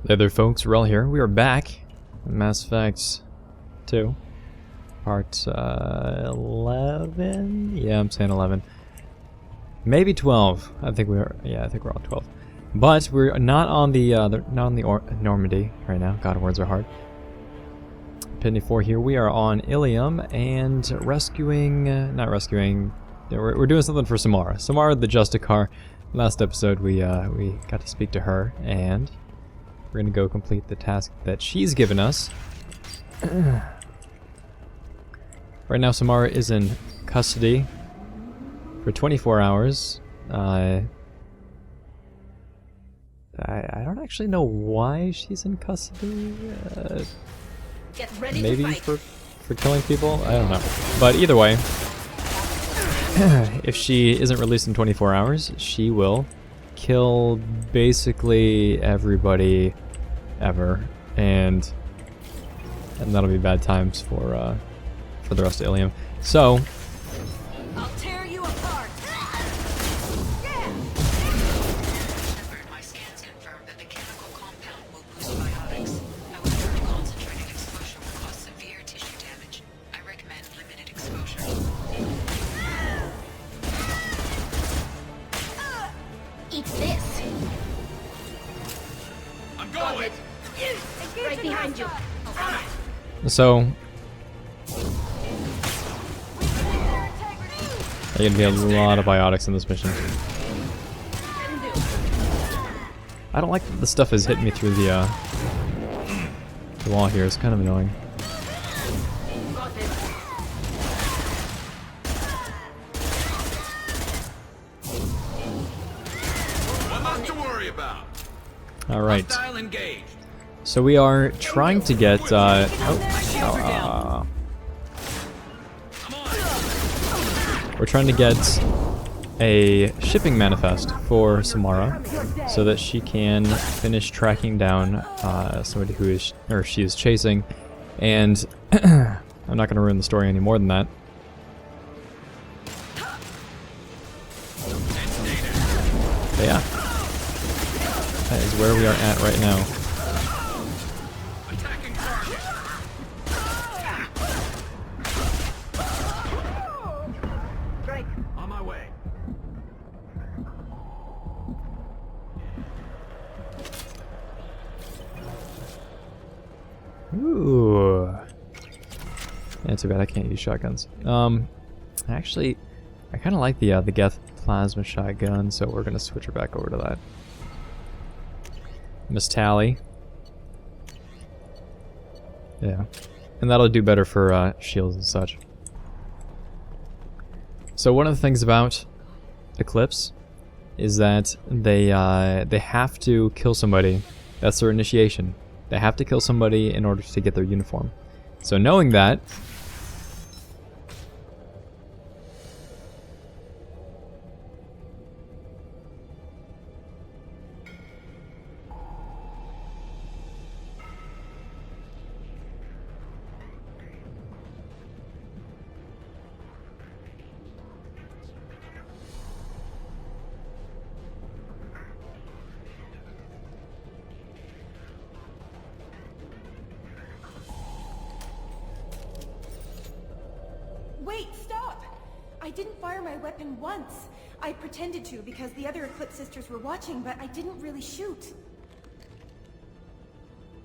Hey there folks, Wrel here. We are back in Mass Effect 2. Part 11? Yeah, I'm saying 11. Maybe 12. I think we are, yeah, I think we're on 12. But we're not on the Normandy right now. God, words are hard. Penny 4 here. We are on Ilium and not rescuing, we're doing something for Samara. Samara the Justicar. Last episode we got to speak to her and we're gonna go complete the task that she's given us. Right now Samara is in custody for 24 hours. I don't actually know why she's in custody. Maybe for killing people? I don't know. But either way, if she isn't released in 24 hours, she will kill basically everybody ever, and that'll be bad times for the rest of Ilium. So I'll tear you apart. My scans confirm that the chemical compound will boost biotics. However, concentrated exposure will cause severe tissue damage. I recommend limited exposure. Eat this. I'm going! Right behind you. there's gonna be a lot of biotics in this mission. I don't like that the stuff is hitting me through the wall here. It's kind of annoying. All right. So we are trying to get. We're trying to get a shipping manifest for Samara, so that she can finish tracking down somebody who is she is chasing, and I'm not going to ruin the story any more than that. But yeah. That is where we are at right now. Attacking target. Right. On my way. Ooh. Yeah, too bad I can't use shotguns. Actually, I kind of like the Geth plasma shotgun, so we're gonna switch her back over to that. Miss Tally. Yeah. And that'll do better for shields and such. So one of the things about Eclipse is that they have to kill somebody. That's their initiation. They have to kill somebody in order to get their uniform. So knowing that, Wait, stop! I didn't fire my weapon once. I pretended to because the other Eclipse sisters were watching, but I didn't really shoot.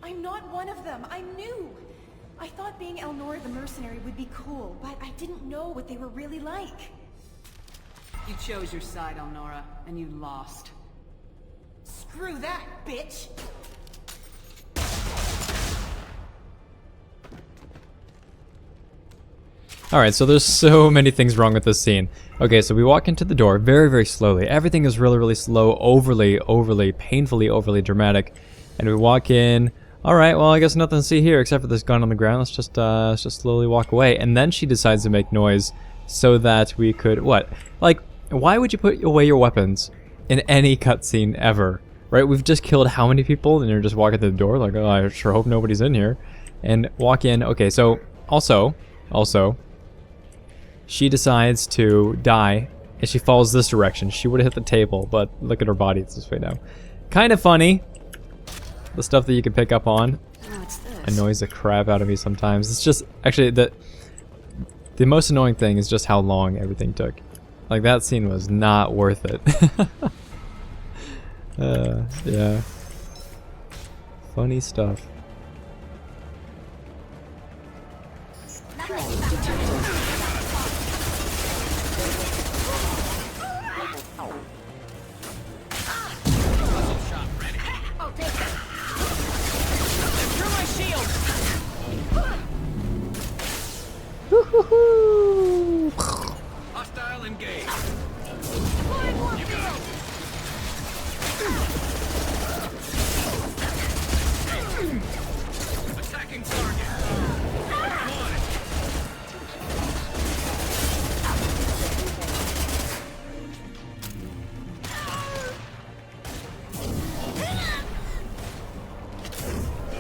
I'm not one of them. I'm new. I thought being Elnora the mercenary would be cool, but I didn't know what they were really like. You chose your side, Elnora, and you lost. Screw that, bitch! alright, so there's so many things wrong with this scene. Okay, so we walk into the door very, very slowly. Everything is really, really slow, overly, painfully overly dramatic. And we walk in. Alright, well, I guess nothing to see here except for this gun on the ground. Let's just slowly walk away. And then she decides to make noise so that we could, what? Like, why would you put away your weapons in any cutscene ever? Right? We've just killed how many people? And you're just walking through the door like, oh, I sure hope nobody's in here. And walk in. Okay, so also, she decides to die, and she falls this direction. She would have hit the table, but look at her body, it's this way now. Kind of funny. the stuff that you can pick up on What's this? annoys the crap out of me sometimes. It's just, actually, the most annoying thing is just how long everything took. Like, that scene was not worth it. Yeah. Funny stuff. I'll take that. Through my shield! Hostile engaged. Deploying warp field. Attacking target.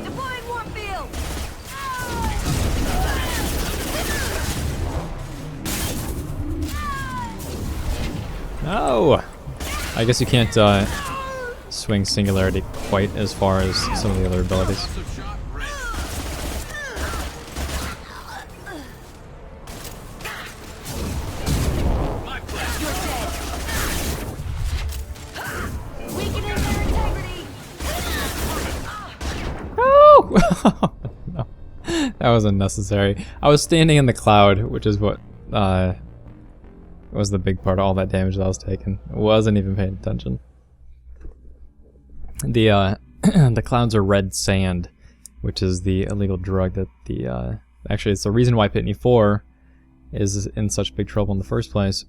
Deploying warp field. Oh! I guess you can't swing singularity quite as far as some of the other abilities. Also shot red. My plan. You're dead. Weakening their integrity. Oh! No. That was unnecessary. I was standing in the cloud, which is what was the big part of all that damage that I was taking. I wasn't even paying attention. The the clouds are red sand, which is the illegal drug that the actually it's the reason why Pitney 4 is in such big trouble in the first place.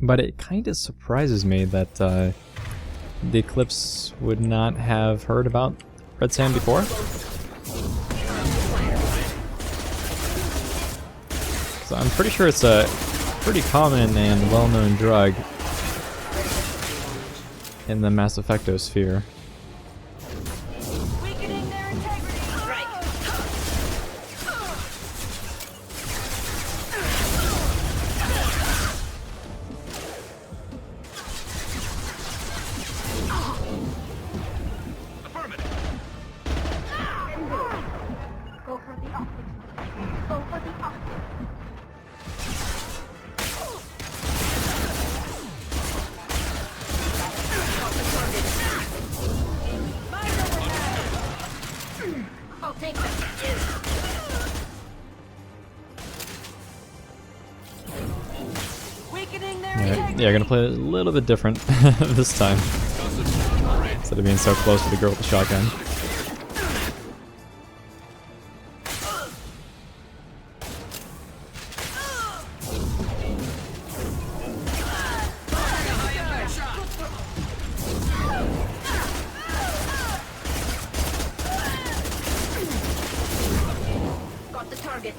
But it kind of surprises me that the Eclipse would not have heard about red sand before. So I'm pretty sure it's a pretty common and well-known drug in the Mass Effectosphere. Weakening their integrity. Right. Affirmative. Go for the optics. Go for the optics. I'll take that. Weakening their integrity. Yeah, gonna play it a little bit different this time. Instead of being so close to the girl with the shotgun. Got the target.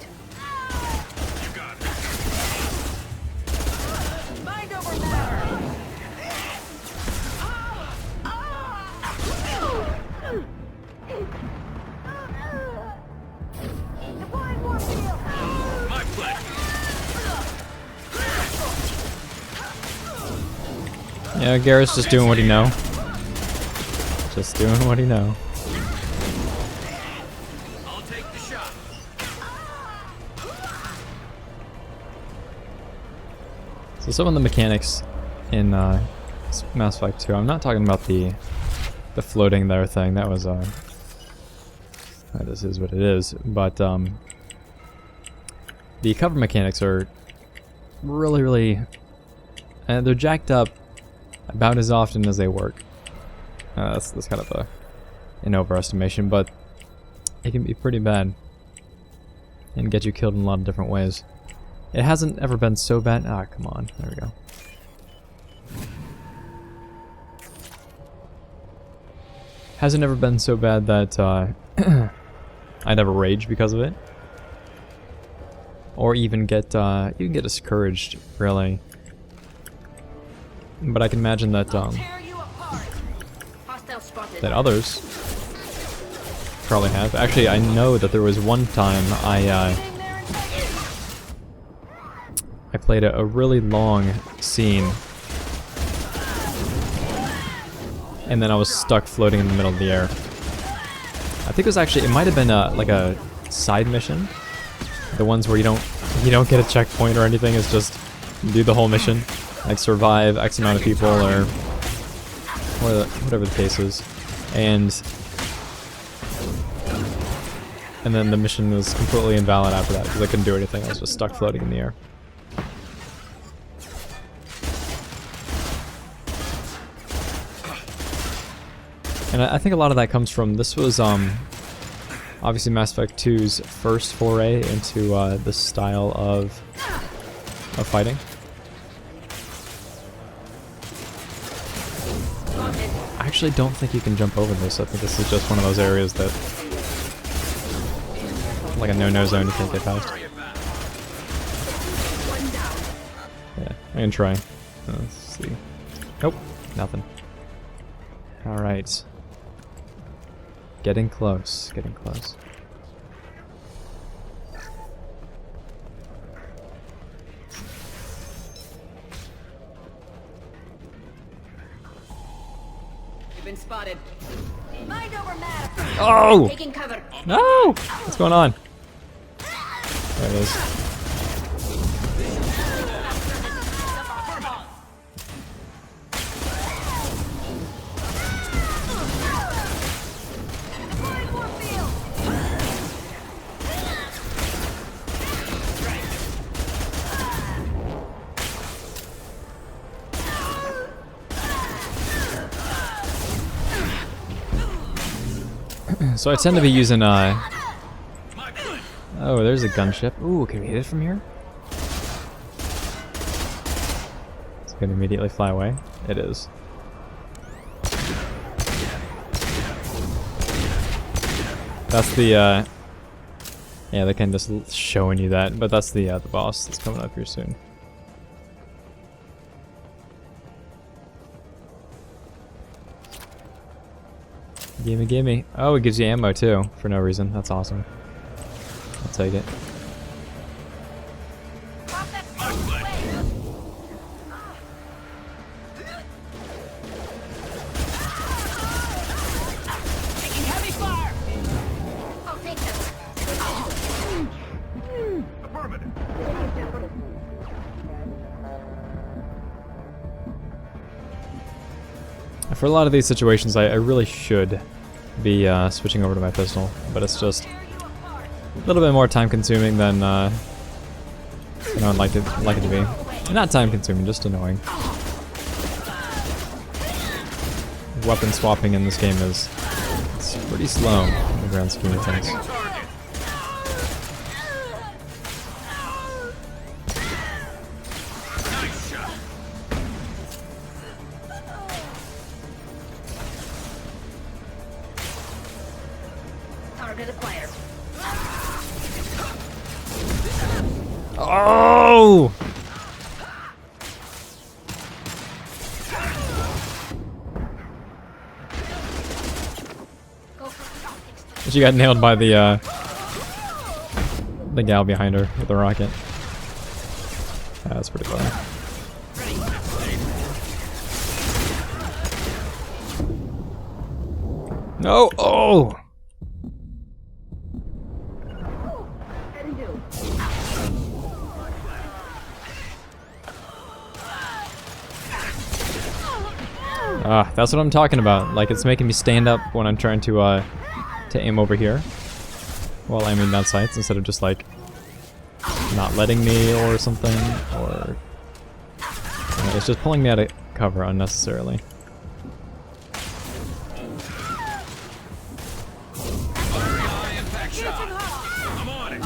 You got it. Mind over matter. Deploying warp field. My plan. Yeah, Garrett's just doing what he know. Just doing what he know. I'll take the shot. So some of the mechanics in Mass Effect 2, I'm not talking about the floating there thing. That was this is what it is. But the cover mechanics are really they're jacked up about as often as they work. That's kind of an overestimation, but it can be pretty bad and get you killed in a lot of different ways. It hasn't ever been so bad. Ah, come on. There we go. Hasn't ever been so bad that I'd ever rage because of it, or even get discouraged, really. But I can imagine that Tear you apart. Hostile spotted. that others probably have. Actually, I know that there was one time I Weakening their integrity. played a really long scene, and then I was stuck floating in the middle of the air. I think it was actually, it might have been like a side mission. The ones where you don't get a checkpoint or anything. It's just do the whole mission, like survive X amount of people or whatever the case is, and then the mission was completely invalid after that because I couldn't do anything. I was just stuck floating in the air. And I think a lot of that comes from, this was obviously Mass Effect 2's first foray into this style of fighting. I actually don't think you can jump over this. I think this is just one of those areas that, like a no-no zone, you can't get past. Yeah, I can try. Let's see. Nope, nothing. Alright. Getting close, getting close. You've been spotted. Mind over matter. Oh! Taking cover. No! What's going on? There it is. So I tend to be using, oh, there's a gunship. Ooh, can we hit it from here? It's gonna immediately fly away. It is. That's the, yeah, they can just showing you that, but that's the boss that's coming up here soon. Gimme, gimme. Oh, it gives you ammo too, for no reason. That's awesome. I'll take it. Taking heavy fire! I'll take them. Affirmative. For a lot of these situations, I really should be switching over to my pistol, but it's just a little bit more time consuming than I'd like it to be. Not time consuming, just annoying. Weapon swapping in this game is pretty slow in the grand scheme of things. Target acquired. Oh! Go for the optics. She got nailed by the gal behind her with the rocket. Yeah, that's pretty funny. No! Oh! Ah, that's what I'm talking about. Like, it's making me stand up when I'm trying to aim over here while aiming down sights instead of just like not letting me or something, or it's just pulling me out of cover unnecessarily. Impact shot. I'm on it.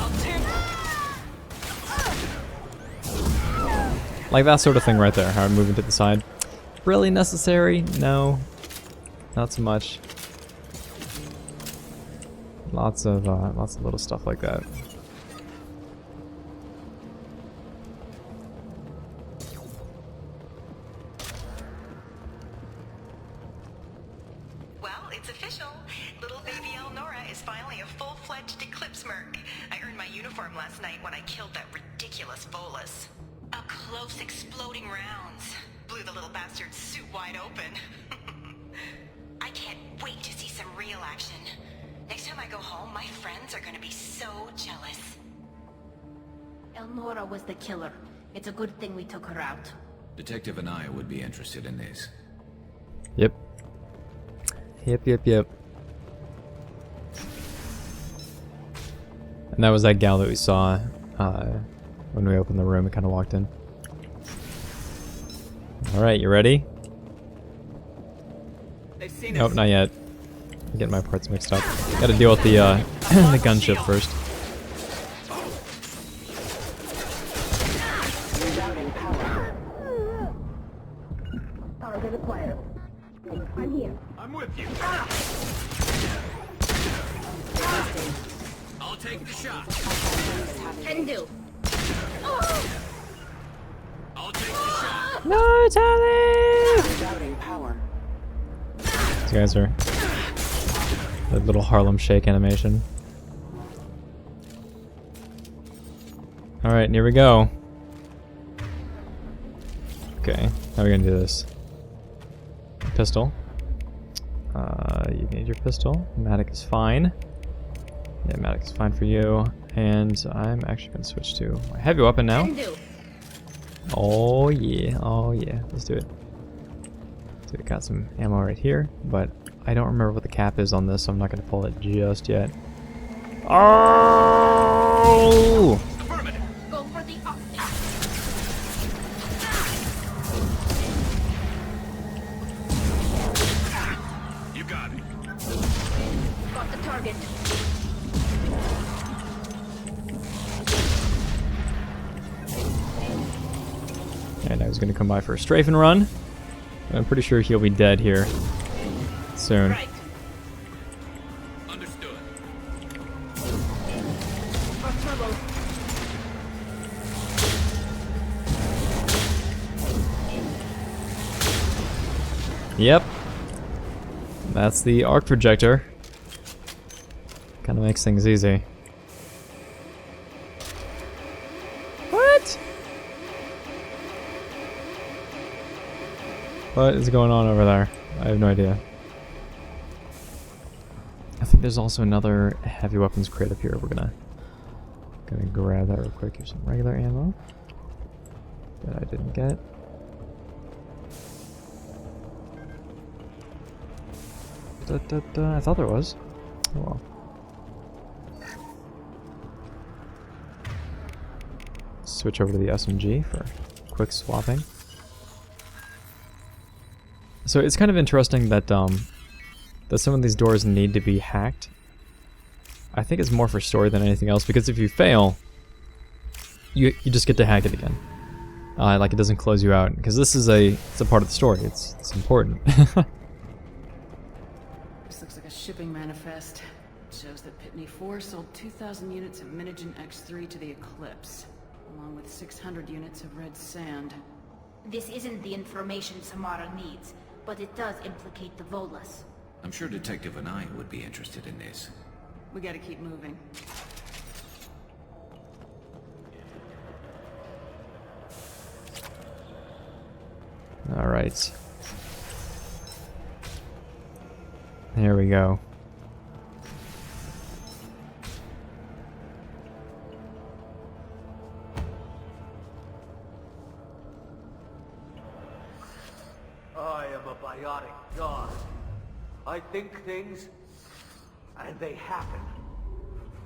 Like that sort of thing right there, how I'm moving to the side. Really necessary? No. Not so much. Lots of little stuff like that. Well, it's official. Little baby Elnora is finally a full-fledged Eclipse merc. I earned my uniform last night when I killed that ridiculous Volus. Up close, exploding rounds. Blew the little bastard's suit wide open. I can't wait to see some real action. Next time I go home, my friends are gonna be so jealous. Elnora was the killer. It's a good thing we took her out. Detective and I would be interested in this. Yep. Yep. And that was that gal that we saw when we opened the room and kind of walked in. Alright, you ready? They've seen Nope, us. not yet. I'm getting my parts mixed up. Gotta deal with the the gunship first. Target acquired. I'm here. I'm with you. I'll take the shot. Can do. I'll take the shot. No, Tally! These guys are the little Harlem Shake animation. Alright, here we go. Okay, how are we gonna do this? Pistol. You need your pistol. Matic is fine. Yeah, Matic is fine for you. And I'm actually gonna switch to my heavy weapon now. Can do. Oh yeah, let's do it. So we got some ammo right here, but I don't remember what the cap is on this, so I'm not gonna pull it just yet. Oh! Affirmative. Go for the optics. You got it. Got the target. And I was gonna come by for a strafe and run. I'm pretty sure he'll be dead here soon. Right. Understood. For trouble. Yep. That's the arc projector. Kind of makes things easy. What? What is going on over there? I have no idea. I think there's also another heavy weapons crate up here. We're gonna grab that real quick. Here's some regular ammo that I didn't get. I thought there was. Oh well. Switch over to the SMG for quick swapping. So it's kind of interesting that that some of these doors need to be hacked. I think it's more for story than anything else, because if you fail, you just get to hack it again. Like it doesn't close you out, because this is it's a part of the story. It's important. This looks like a shipping manifest. It shows that Pitney 4 sold 2,000 units of Minigen X3 to the Eclipse, along with 600 units of red sand. This isn't the information Samara needs, but it does implicate the Volas. I'm sure Detective and I would be interested in this. We gotta keep moving. All right. Here we go. I am a Biotic God. I think things, and they happen.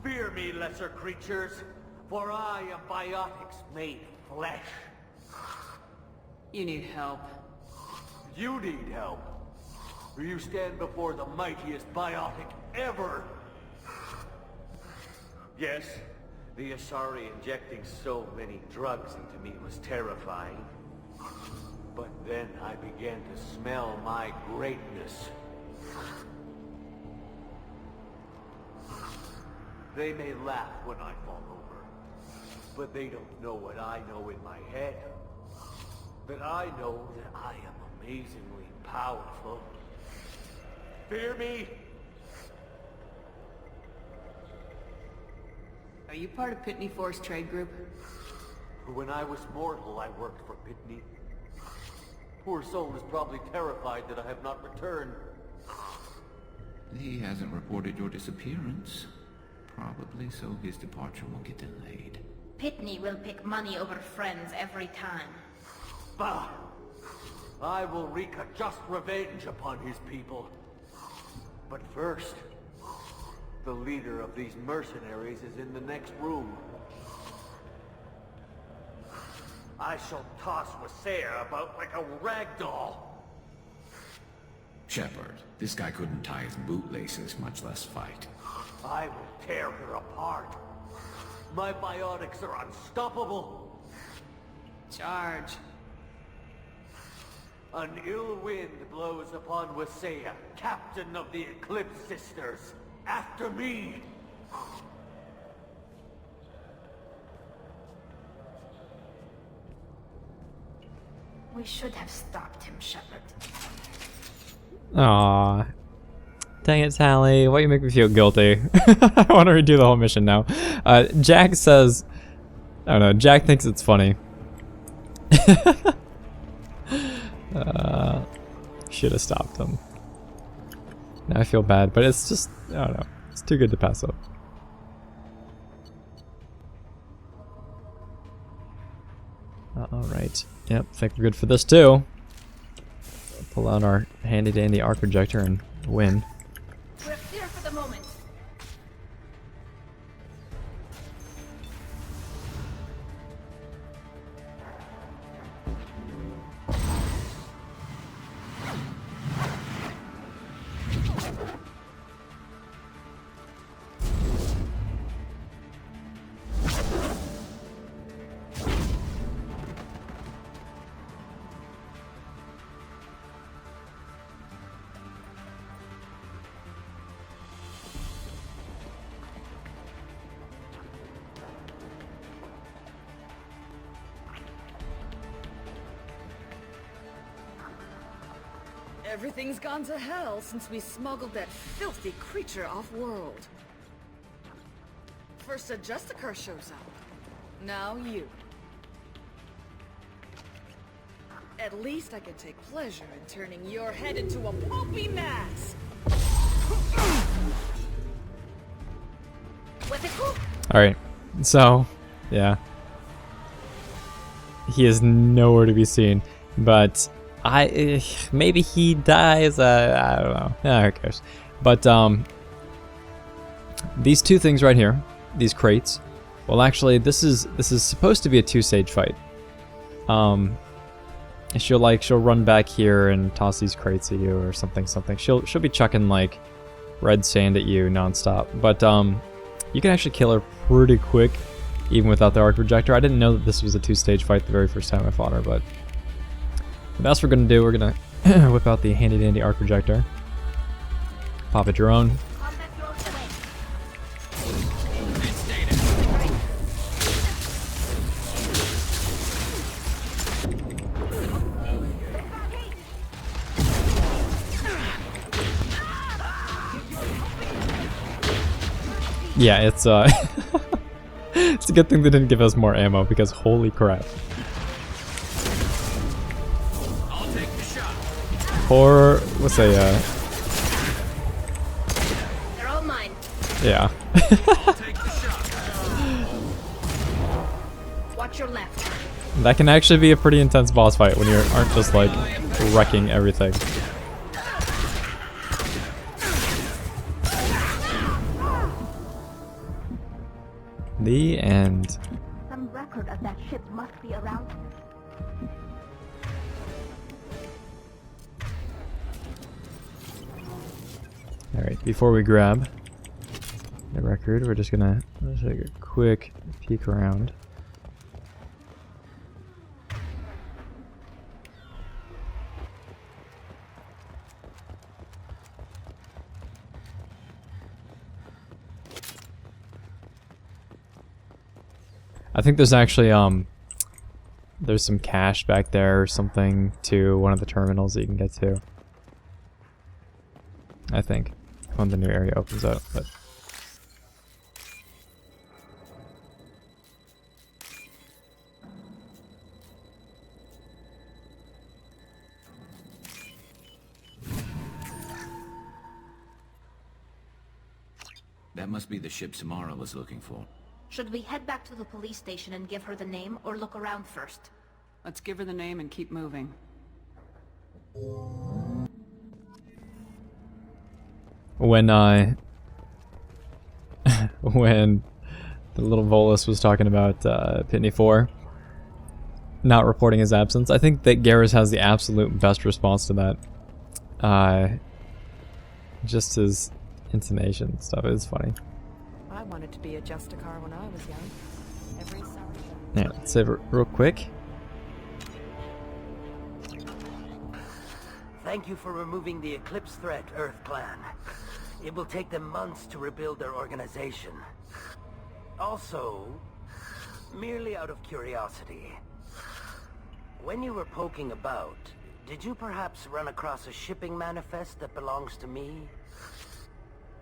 Fear me, lesser creatures, for I am Biotics made flesh. You need help. You need help. For you stand before the mightiest Biotic ever. Yes, the Asari injecting so many drugs into me was terrifying. But then I began to smell my greatness. They may laugh when I fall over, but they don't know what I know in my head. That I know that I am amazingly powerful. Fear me? Are you part of Pitney 4's trade group? When I was mortal, I worked for Pitney. Poor soul is probably terrified that I have not returned. He hasn't reported your disappearance. Probably so his departure won't get delayed. Pitney will pick money over friends every time. Bah! I will wreak a just revenge upon his people. But first, the leader of these mercenaries is in the next room. I shall toss Wasea about like a rag doll. Shepard, this guy couldn't tie his bootlaces, much less fight. I will tear her apart. My biotics are unstoppable. Charge. An ill wind blows upon Wasea, captain of the Eclipse Sisters. After me! We should have stopped him, Shepard. Aww. Dang it, Sally. Why you make me feel guilty? I want to redo the whole mission now. Jack says... I don't know. Jack thinks it's funny. Should have stopped him. Now I feel bad, but it's just... I don't know. It's too good to pass up. Alright. Yep, think we're good for this too. Pull out our handy dandy arc projector and win. We're clear for the moment. Everything's gone to hell since we smuggled that filthy creature off-world. First a Justicar shows up. Now you. At least I can take pleasure in turning your head into a pulpy mass. Alright, so, yeah. He is nowhere to be seen, but maybe he dies, I don't know. Who cares? But, these two things right here, these crates, well actually this is supposed to be a 2-stage fight. She'll run back here and toss these crates at you or something. She'll be chucking like red sand at you nonstop. But you can actually kill her pretty quick, even without the arc projector. I didn't know that this was a 2-stage fight the very first time I fought her, but that's what we're gonna do. We're gonna whip out the handy dandy arc projector, pop it your own. Yeah, it's it's a good thing they didn't give us more ammo because holy crap. I'll take the shot. Poor Wasea. They're all mine. Yeah. I'll take the shot. Watch your left. That can actually be a pretty intense boss fight when you aren't just like wrecking everything. The end. Some record of that ship must be around. Alright, before we grab the record, we're just gonna take a quick peek around. I think there's actually there's some cash back there or something to one of the terminals that you can get to. I think when the new area opens up, but That must be the ship Samara was looking for. Should we head back to the police station and give her the name, or look around first? Let's give her the name and keep moving. When when the little Volus was talking about Pitney 4 not reporting his absence, I think that Garrus has the absolute best response to that. Just his intonation and stuff is funny. I wanted to be a Justicar when I was young. Every summer. Yeah, let's save it real quick. Thank you for removing the Eclipse threat, Earth Clan. It will take them months to rebuild their organization. Also, merely out of curiosity, when you were poking about, did you perhaps run across a shipping manifest that belongs to me?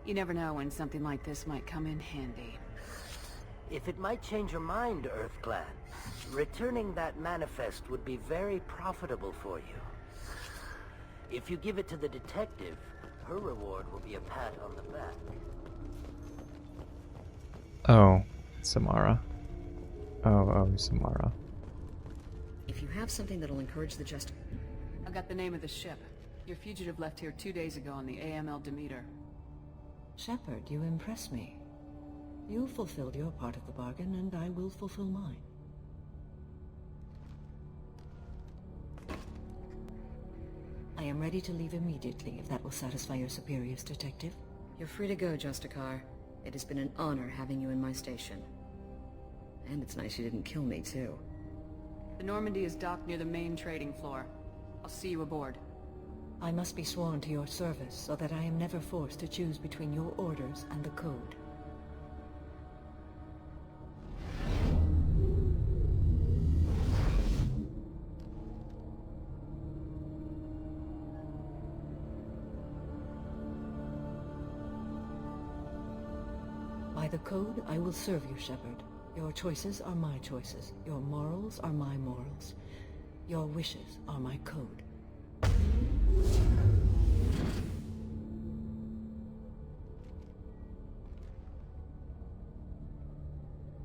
You never know when something like this might come in handy. If it might change your mind, Earth Clan, returning that manifest would be very profitable for you. If you give it to the detective, her reward will be a pat on the back. Oh, Samara. Oh, Samara. If you have something that'll encourage the I got the name of the ship. Your fugitive left here 2 days ago on the AML Demeter. Shepard, you impress me. You fulfilled your part of the bargain, and I will fulfill mine. I am ready to leave immediately, if that will satisfy your superiors, Detective. You're free to go, Justicar. It has been an honor having you in my station. And it's nice you didn't kill me, too. The Normandy is docked near the main trading floor. I'll see you aboard. I must be sworn to your service, so that I am never forced to choose between your orders and the Code. By the Code, I will serve you, Shepard. Your choices are my choices. Your morals are my morals. Your wishes are my code.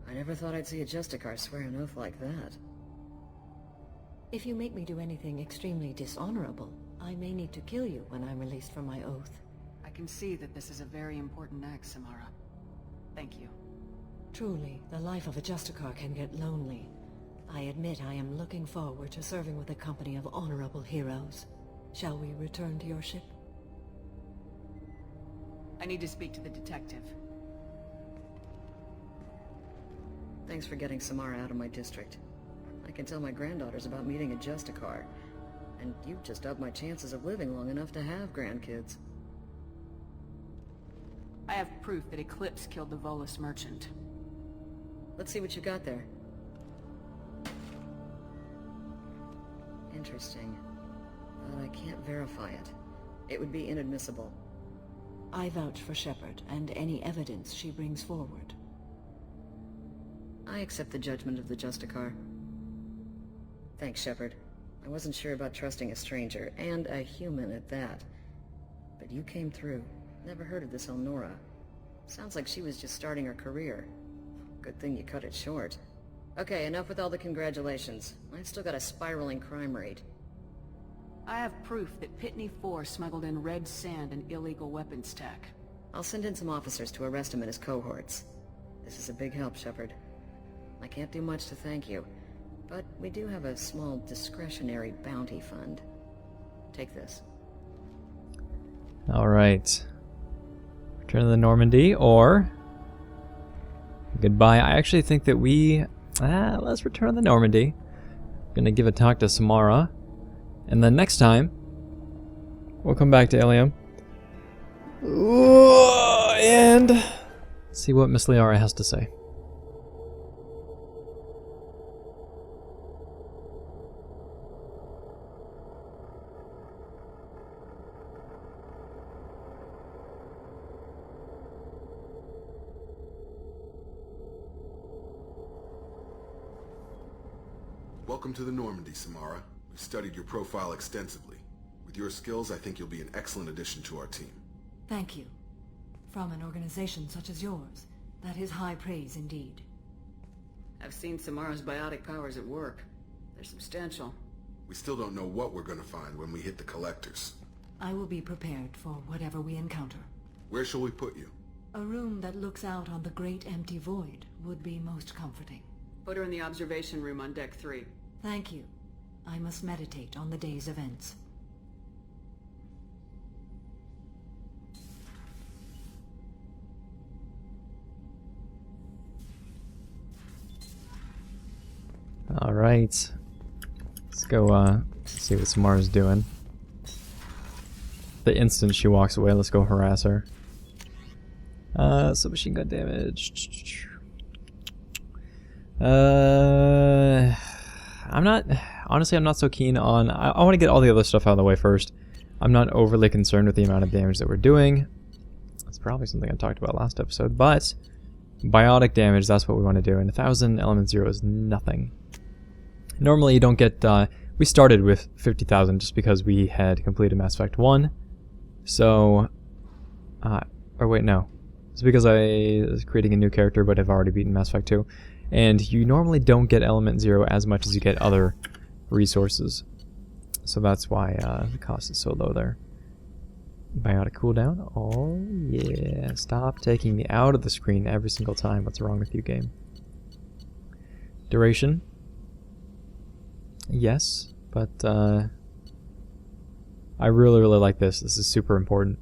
I never thought I'd see a Justicar swear an oath like that. If you make me do anything extremely dishonorable, I may need to kill you when I'm released from my oath. I can see that this is a very important act, Samara. Thank you. Truly, the life of a Justicar can get lonely. I admit I am looking forward to serving with a company of honorable heroes. Shall we return to your ship? I need to speak to the detective. Thanks for getting Samara out of my district. I can tell my granddaughters about meeting a Justicar. And you've just upped my chances of living long enough to have grandkids. I have proof that Eclipse killed the Volus merchant. Let's see what you got there. Interesting. But I can't verify it. It would be inadmissible. I vouch for Shepard and any evidence she brings forward. I accept the judgment of the Justicar. Thanks, Shepard. I wasn't sure about trusting a stranger, and a human at that. But you came through. Never heard of this Elnora. Sounds like she was just starting her career. Good thing you cut it short. Okay, enough with all the congratulations. I've still got a spiraling crime rate. I have proof that Pitney 4 smuggled in red sand and illegal weapons tech. I'll send in some officers to arrest him and his cohorts. This is a big help, Shepard. I can't do much to thank you, but we do have a small discretionary bounty fund. Take this. Alright. Return to the Normandy, or goodbye. I actually think that let's return to the Normandy. Gonna give a talk to Samara. And then next time, we'll come back to Ilium. And see what Miss Liara has to say. Welcome to the Normandy, Samara. We've studied your profile extensively. With your skills, I think you'll be an excellent addition to our team. Thank you. From an organization such as yours, that is high praise indeed. I've seen Samara's biotic powers at work. They're substantial. We still don't know what we're gonna find when we hit the collectors. I will be prepared for whatever we encounter. Where shall we put you? A room that looks out on the great empty void would be most comforting. Put her in the observation room on deck 3. Thank you. I must meditate on the day's events. Alright. Let's go see what Samara's doing. The instant she walks away, let's go harass her. Submachine gun damage. Honestly, I'm not so keen on... I want to get all the other stuff out of the way first. I'm not overly concerned with the amount of damage that we're doing. That's probably something I talked about last episode, but biotic damage, that's what we want to do, and 1,000 element 0 is nothing. Normally you don't get... we started with 50,000 just because we had completed Mass Effect 1, so... or wait, no. It's because I was creating a new character but have already beaten Mass Effect 2. And you normally don't get element 0 as much as you get other resources. So that's why the cost is so low there. Biotic cooldown. Oh yeah. Stop taking me out of the screen every single time. What's wrong with you, game? Duration. Yes, but I really like this. This is super important.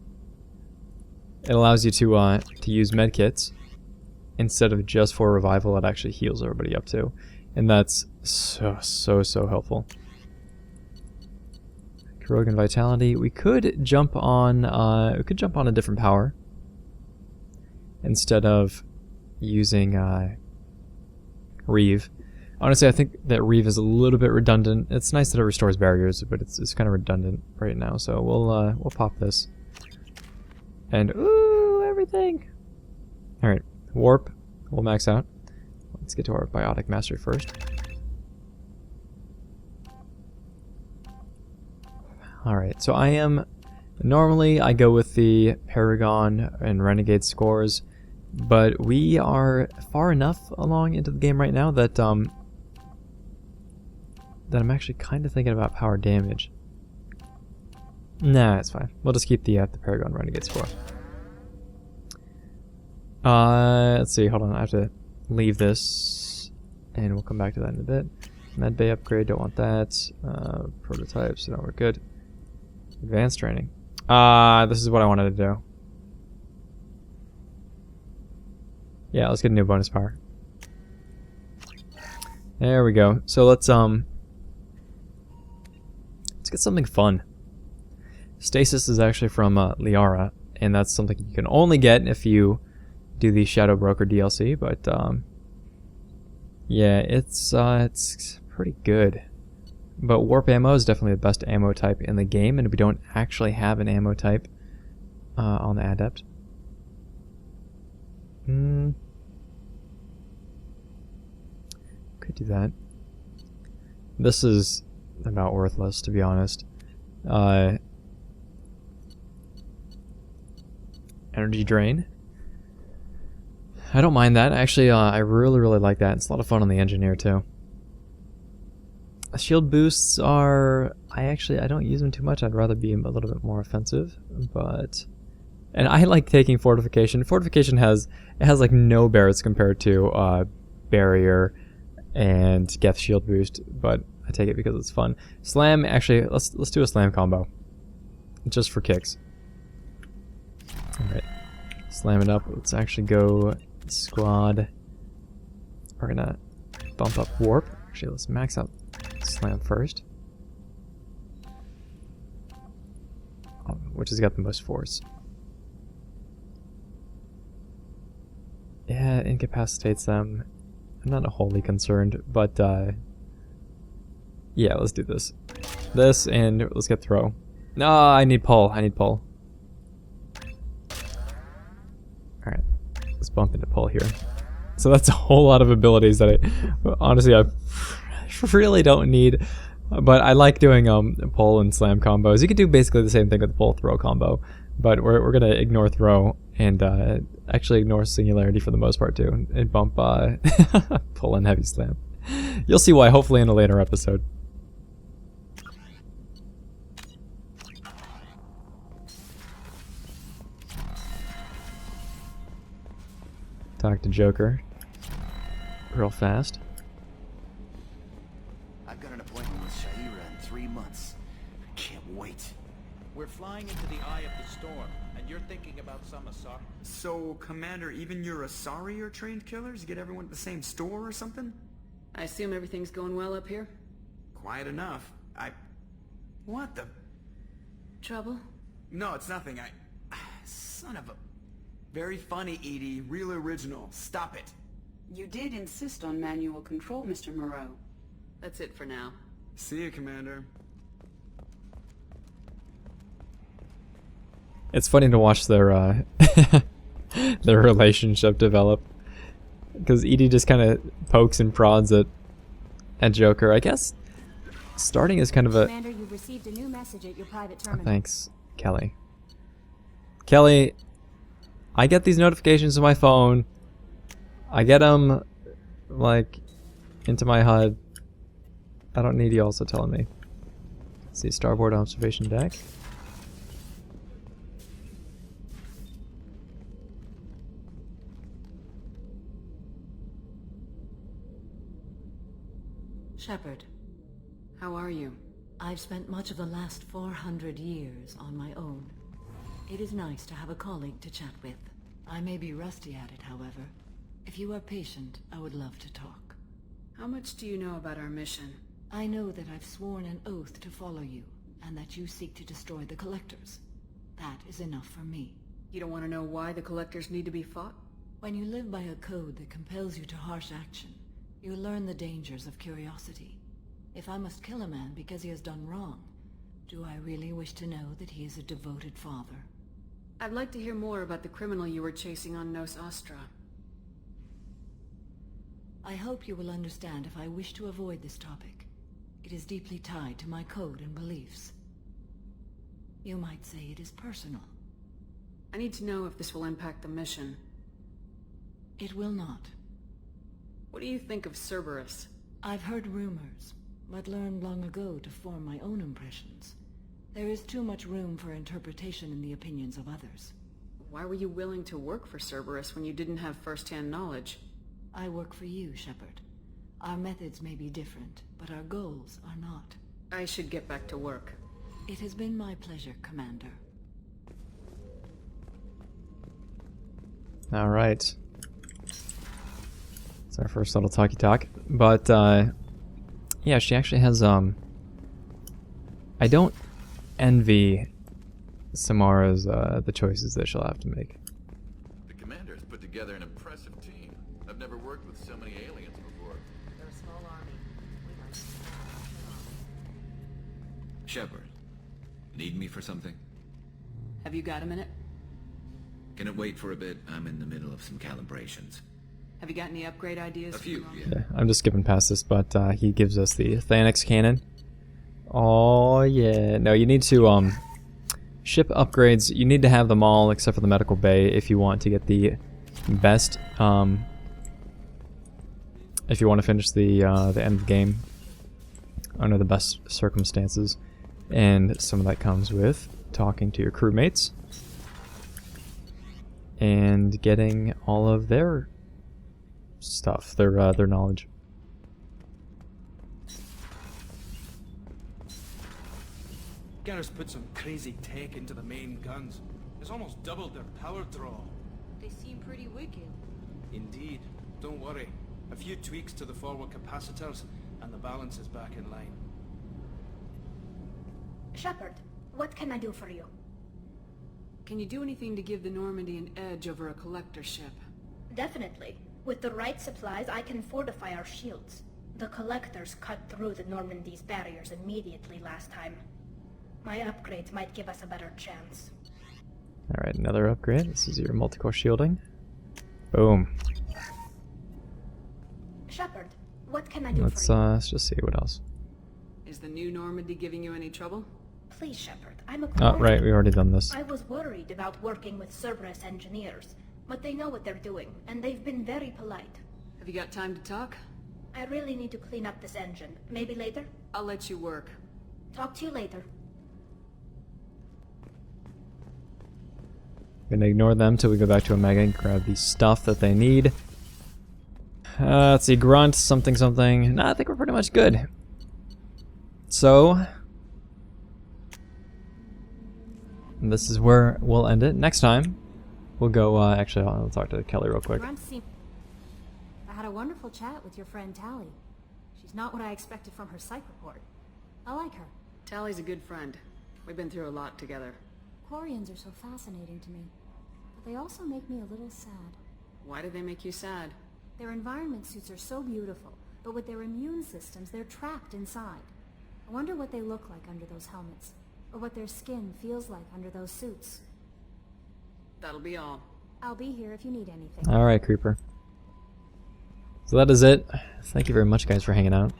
It allows you to use medkits. Instead of just for revival, it actually heals everybody up too. And that's so helpful. Heroic and Vitality. We could jump on a different power. Instead of using Reeve. Honestly, I think that Reeve is a little bit redundant. It's nice that it restores barriers, but it's kind of redundant right now. So we'll pop this. And ooh, everything. All right. Warp, we'll max out. Let's get to our biotic mastery first. Alright, so normally I go with the Paragon and Renegade scores, but we are far enough along into the game right now that I'm actually kind of thinking about power damage. Nah, it's fine. We'll just keep the Paragon Renegade score. Let's see, hold on, I have to leave this, and we'll come back to that in a bit. Medbay upgrade, don't want that. Prototypes, no, we're good. Advanced training. This is what I wanted to do. Yeah, let's get a new bonus power. There we go. So let's get something fun. Stasis is actually from Liara, and that's something you can only get if you do the Shadow Broker DLC, but yeah, it's pretty good. But warp ammo is definitely the best ammo type in the game, and we don't actually have an ammo type on the Adept. Could do that. This is about worthless, to be honest. Energy drain. I don't mind that. Actually, I really like that. It's a lot of fun on the Engineer too. Shield boosts are... I don't use them too much. I'd rather be a little bit more offensive, but... And I like taking Fortification. Fortification has like no barrets compared to Barrier and Geth Shield boost, but I take it because it's fun. Slam, actually, let's do a Slam combo. Just for kicks. Alright. Slam it up. Let's actually go squad. We're gonna bump up warp. Actually, let's max out slam first. Which has got the most force. Yeah, it incapacitates them. I'm not wholly concerned, but yeah, let's do this. This, and let's get throw. No, I need pull. Alright, let's bump into pull here. So that's a whole lot of abilities that honestly I really don't need, but I like doing pull and slam combos. You could do basically the same thing with the pull throw combo, but we're gonna ignore throw And actually ignore Singularity for the most part too, and bump pull in Heavy Slam. You'll see why hopefully in a later episode. Talk to Joker real fast. I've got an appointment with Shahira in 3 months. Can't wait. We're flying into the eye of the storm, and you're thinking about some Asari. So, Commander, even your Asari are trained killers? Get everyone at the same store or something? I assume everything's going well up here? Quiet enough. What the... Trouble? No, it's nothing. Son of a... Very funny, Edie. Real original. Stop it. You did insist on manual control, Mr. Moreau. That's it for now. See you, Commander. It's funny to watch their their relationship develop, because Edie just kind of pokes and prods at Joker. I guess starting as kind of a... Commander, you received a new message at your private terminal. Thanks, Kelly. Kelly, I get these notifications on my phone. I get them, like, into my HUD. I don't need you also telling me. Let's see, starboard observation deck. Shepard, how are you? I've spent much of the last 400 years on my own. It is nice to have a colleague to chat with. I may be rusty at it, however. If you are patient, I would love to talk. How much do you know about our mission? I know that I've sworn an oath to follow you, and that you seek to destroy the Collectors. That is enough for me. You don't want to know why the Collectors need to be fought? When you live by a code that compels you to harsh action, you learn the dangers of curiosity. If I must kill a man because he has done wrong, do I really wish to know that he is a devoted father? I'd like to hear more about the criminal you were chasing on Nos Astra. I hope you will understand if I wish to avoid this topic. It is deeply tied to my code and beliefs. You might say it is personal. I need to know if this will impact the mission. It will not. What do you think of Cerberus? I've heard rumors, but learned long ago to form my own impressions. There is too much room for interpretation in the opinions of others. Why were you willing to work for Cerberus when you didn't have first-hand knowledge? I work for you, Shepard. Our methods may be different, but our goals are not. I should get back to work. It has been my pleasure, Commander. Alright. It's our first little talkie talk. But, yeah, she actually has, I don't envy Samara's, the choices that she'll have to make. The commander's put together an impressive team. I've never worked with so many aliens before. They're a small army. We might... Shepard, need me for something? Have you got a minute? Can it wait for a bit? I'm in the middle of some calibrations. Have you got any upgrade ideas? A few, yeah. Yeah, I'm just skipping past this, but he gives us the Thanix cannon. Oh yeah. No, you need to ship upgrades. You need to have them all except for the medical bay if you want to get the best. If you want to finish the end of the game under the best circumstances, and some of that comes with talking to your crewmates and getting all of their stuff, their knowledge. Garrus put some crazy tech into the main guns. It's almost doubled their power draw. They seem pretty wicked. Indeed. Don't worry. A few tweaks to the forward capacitors, and the balance is back in line. Shepard, what can I do for you? Can you do anything to give the Normandy an edge over a collector ship? Definitely. With the right supplies, I can fortify our shields. The Collectors cut through the Normandy's barriers immediately last time. My upgrades might give us a better chance. Alright, another upgrade. This is your multi-core shielding. Boom. Shepard, what can I do Let's for you? let's just see what else. Is the new Normandy giving you any trouble? Please, Shepard, I'm a Oh, right, we've already done this. I was worried about working with Cerberus engineers, but they know what they're doing, and they've been very polite. Have you got time to talk? I really need to clean up this engine. Maybe later? I'll let you work. Talk to you later. Gonna ignore them till we go back to Omega and grab the stuff that they need. Let's see, grunt, something, something. Nah, I think we're pretty much good. So, this is where we'll end it. Next time, we'll go, actually, I'll talk to Kelly real quick. I had a wonderful chat with your friend Tally. She's not what I expected from her psych report. I like her. Tally's a good friend. We've been through a lot together. Quarians are so fascinating to me, but they also make me a little sad. Why do they make you sad? Their environment suits are so beautiful, but with their immune systems, they're trapped inside. I wonder what they look like under those helmets, or what their skin feels like under those suits. That'll be all. I'll be here if you need anything. Alright, Creeper. So that is it. Thank you very much, guys, for hanging out.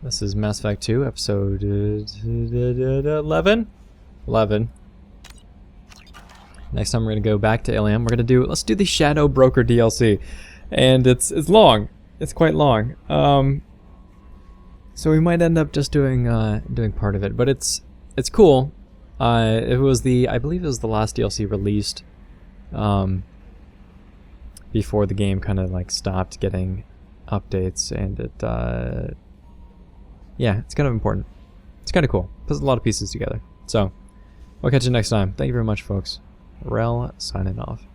This is Mass Effect 2, episode 11? 11. Next time we're going to go back to Ilium. Let's do the Shadow Broker DLC. And it's long. It's quite long. So we might end up just doing part of it, but it's cool. It was I believe it was the last DLC released before the game kind of like stopped getting updates, and yeah, it's kind of important. It's kind of cool. Puts a lot of pieces together. So we'll catch you next time. Thank you very much, folks. Wrel signing off.